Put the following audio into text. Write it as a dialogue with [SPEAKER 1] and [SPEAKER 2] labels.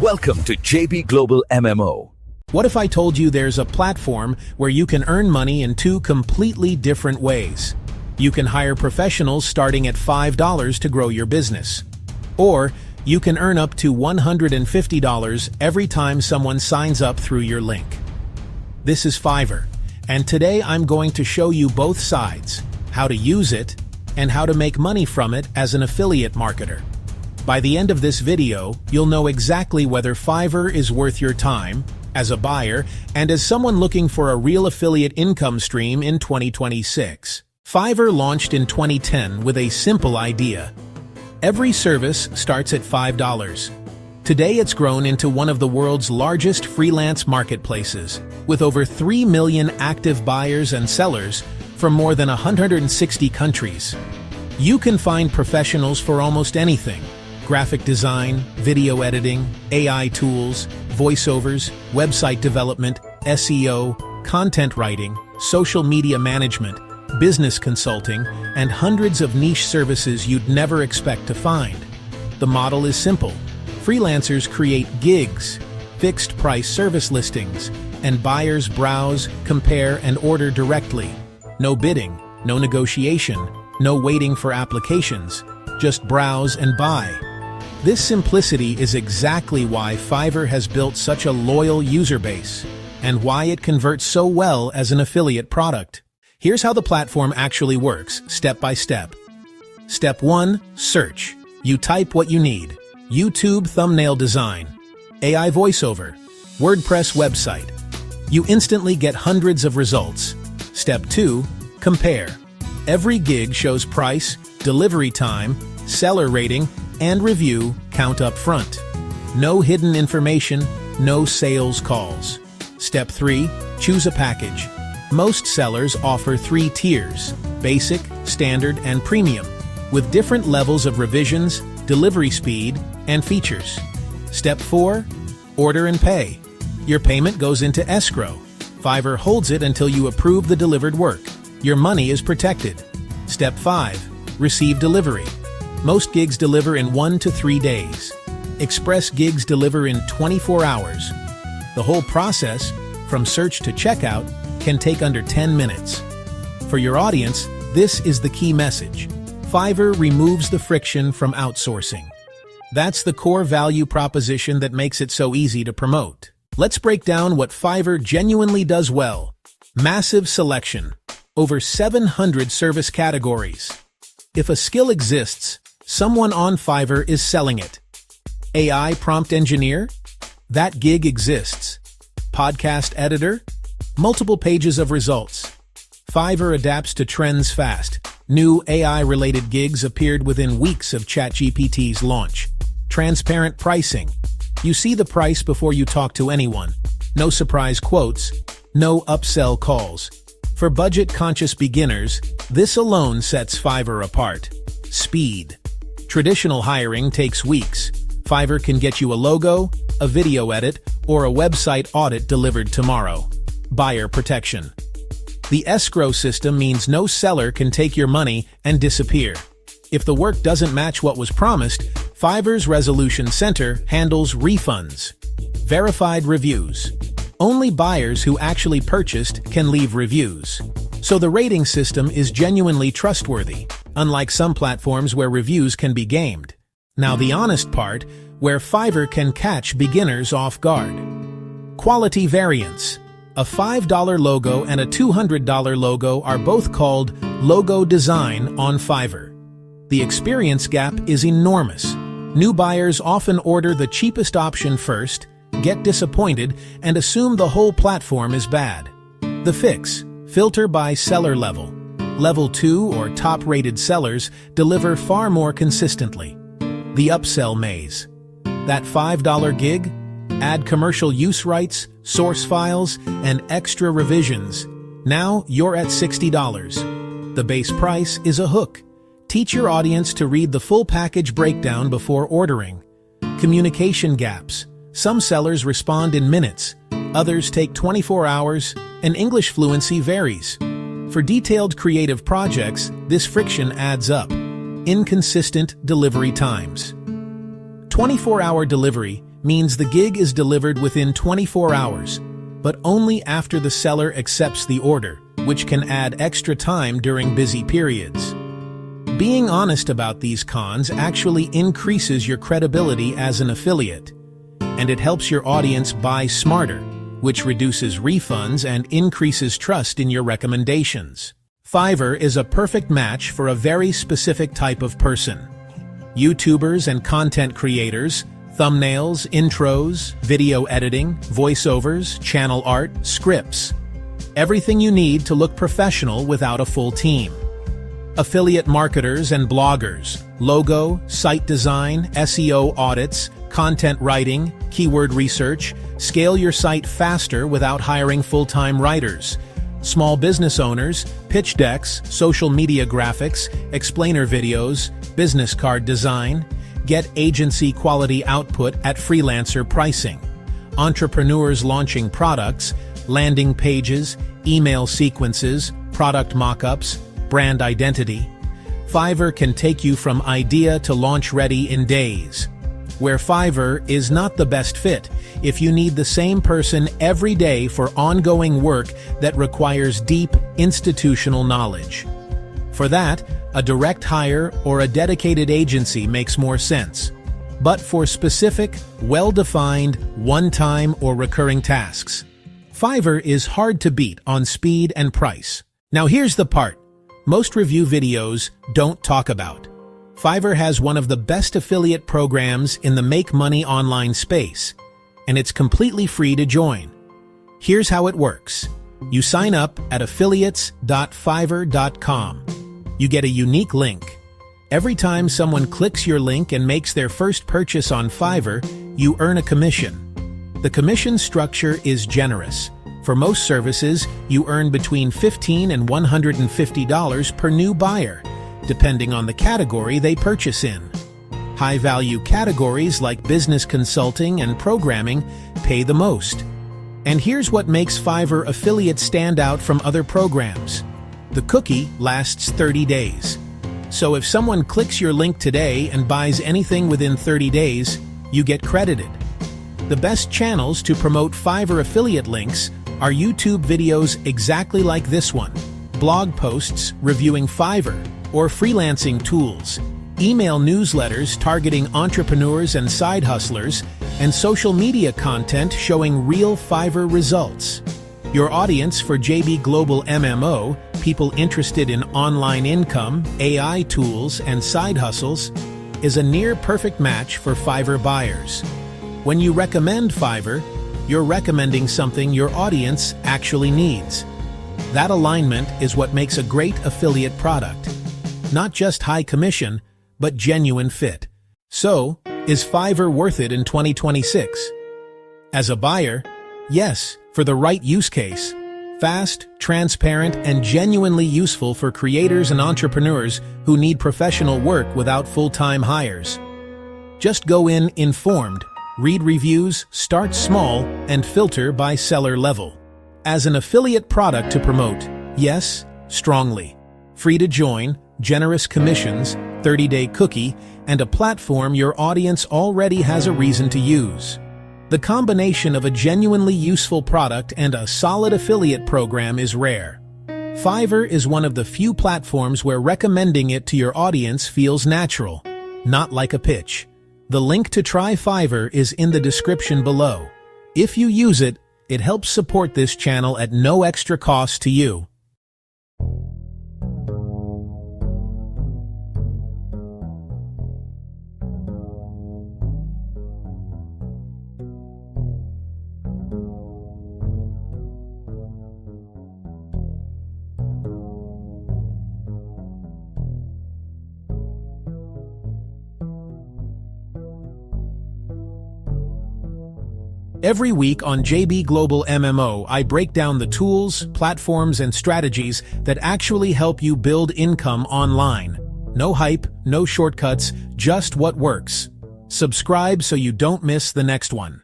[SPEAKER 1] Welcome to JB Global MMO.
[SPEAKER 2] What if I told you there's a platform where you can earn money in two completely different ways? You can hire professionals starting at $5 to grow your business. Or you can earn up to $150 every time someone signs up through your link. This is Fiverr, and today I'm going to show you both sides, how to use it, and how to make money from it as an affiliate marketer. By the end of this video, you'll know exactly whether Fiverr is worth your time, as a buyer, and as someone looking for a real affiliate income stream in 2026. Fiverr launched in 2010 with a simple idea. Every service starts at $5. Today it's grown into one of the world's largest freelance marketplaces, with over 3 million active buyers and sellers from more than 160 countries. You can find professionals for almost anything: graphic design, video editing, AI tools, voiceovers, website development, SEO, content writing, social media management, business consulting, and hundreds of niche services you'd never expect to find. The model is simple. Freelancers create gigs, fixed-price service listings, and buyers browse, compare, and order directly. No bidding, no negotiation, no waiting for applications. Just browse and buy. This simplicity is exactly why Fiverr has built such a loyal user base, and why it converts so well as an affiliate product. Here's how the platform actually works, step by step. Step 1. Search. You type what you need. YouTube thumbnail design, AI voiceover, WordPress website. You instantly get hundreds of results. Step 2. Compare. Every gig shows price, delivery time, seller rating, and review count up front. No hidden information, no sales calls. Step 3. Choose a package. Most sellers offer 3 tiers: basic, standard, and premium, with different levels of revisions, delivery speed, and features. Step 4. Order and pay. Your payment goes into escrow. Fiverr holds it until you approve the delivered work. Your money is protected. Step 5. Receive delivery. Most gigs deliver in 1 to 3 days. Express gigs deliver in 24 hours. The whole process, from search to checkout, can take under 10 minutes. For your audience, this is the key message. Fiverr removes the friction from outsourcing. That's the core value proposition that makes it so easy to promote. Let's break down what Fiverr genuinely does well. Massive selection. Over 700 service categories. If a skill exists, someone on Fiverr is selling it. AI prompt engineer? That gig exists. Podcast editor? Multiple pages of results. Fiverr adapts to trends fast. New AI-related gigs appeared within weeks of ChatGPT's launch. Transparent pricing. You see the price before you talk to anyone. No surprise quotes. No upsell calls. For budget-conscious beginners, this alone sets Fiverr apart. Speed. Traditional hiring takes weeks. Fiverr can get you a logo, a video edit, or a website audit delivered tomorrow. Buyer protection. The escrow system means no seller can take your money and disappear. If the work doesn't match what was promised, Fiverr's Resolution Center handles refunds. Verified reviews. Only buyers who actually purchased can leave reviews. So the rating system is genuinely trustworthy, unlike some platforms where reviews can be gamed. Now the honest part, where Fiverr can catch beginners off guard. Quality variance. A $5 logo and a $200 logo are both called logo design on Fiverr. The experience gap is enormous. New buyers often order the cheapest option first, get disappointed, and assume the whole platform is bad. The fix: filter by seller level. Level 2 or top-rated sellers deliver far more consistently. The upsell maze. That $5 gig? Add commercial use rights, source files, and extra revisions. Now you're at $60. The base price is a hook. Teach your audience to read the full package breakdown before ordering. Communication gaps. Some sellers respond in minutes, others take 24 hours, and English fluency varies. For detailed creative projects, this friction adds up. Inconsistent delivery times. 24-hour delivery means the gig is delivered within 24 hours, but only after the seller accepts the order, which can add extra time during busy periods. Being honest about these cons actually increases your credibility as an affiliate, and it helps your audience buy smarter, which reduces refunds and increases trust in your recommendations. Fiverr is a perfect match for a very specific type of person. YouTubers and content creators, thumbnails, intros, video editing, voiceovers, channel art, scripts. Everything you need to look professional without a full team. Affiliate marketers and bloggers, logo, site design, SEO audits, content writing, keyword research, scale your site faster without hiring full-time writers. Small business owners, pitch decks, social media graphics, explainer videos, business card design. Get agency quality output at freelancer pricing. Entrepreneurs launching products, landing pages, email sequences, product mockups, brand identity. Fiverr can take you from idea to launch ready in days. Where Fiverr is not the best fit if you need the same person every day for ongoing work that requires deep institutional knowledge. For that, a direct hire or a dedicated agency makes more sense. But for specific, well-defined, one-time or recurring tasks, Fiverr is hard to beat on speed and price. Now here's the part most review videos don't talk about. Fiverr has one of the best affiliate programs in the make money online space, and it's completely free to join. Here's how it works. You sign up at affiliates.fiverr.com. You get a unique link. Every time someone clicks your link and makes their first purchase on Fiverr, you earn a commission. The commission structure is generous. For most services, you earn between $15 and $150 per new buyer, depending on the category they purchase in. High-value categories like business consulting and programming pay the most. And here's what makes Fiverr Affiliate stand out from other programs. The cookie lasts 30 days. So if someone clicks your link today and buys anything within 30 days, you get credited. The best channels to promote Fiverr affiliate links are YouTube videos exactly like this one, blog posts reviewing Fiverr or freelancing tools, email newsletters targeting entrepreneurs and side hustlers, and social media content showing real Fiverr results. Your audience for JB Global MMO, people interested in online income, AI tools, and side hustles, is a near-perfect match for Fiverr buyers. When you recommend Fiverr, you're recommending something your audience actually needs. That alignment is what makes a great affiliate product. Not just high commission, but genuine fit. So, is Fiverr worth it in 2026? As a buyer, yes, for the right use case. Fast, transparent, and genuinely useful for creators and entrepreneurs who need professional work without full-time hires. Just go in informed, read reviews, start small, and filter by seller level. As an affiliate product to promote, yes, strongly. Free to join, generous commissions, 30-day cookie, and a platform your audience already has a reason to use. The combination of a genuinely useful product and a solid affiliate program is rare. Fiverr is one of the few platforms where recommending it to your audience feels natural, not like a pitch. The link to try Fiverr is in the description below. If you use it, it helps support this channel at no extra cost to you. Every week on JB Global MMO, I break down the tools, platforms, and strategies that actually help you build income online. No hype, no shortcuts, just what works. Subscribe so you don't miss the next one.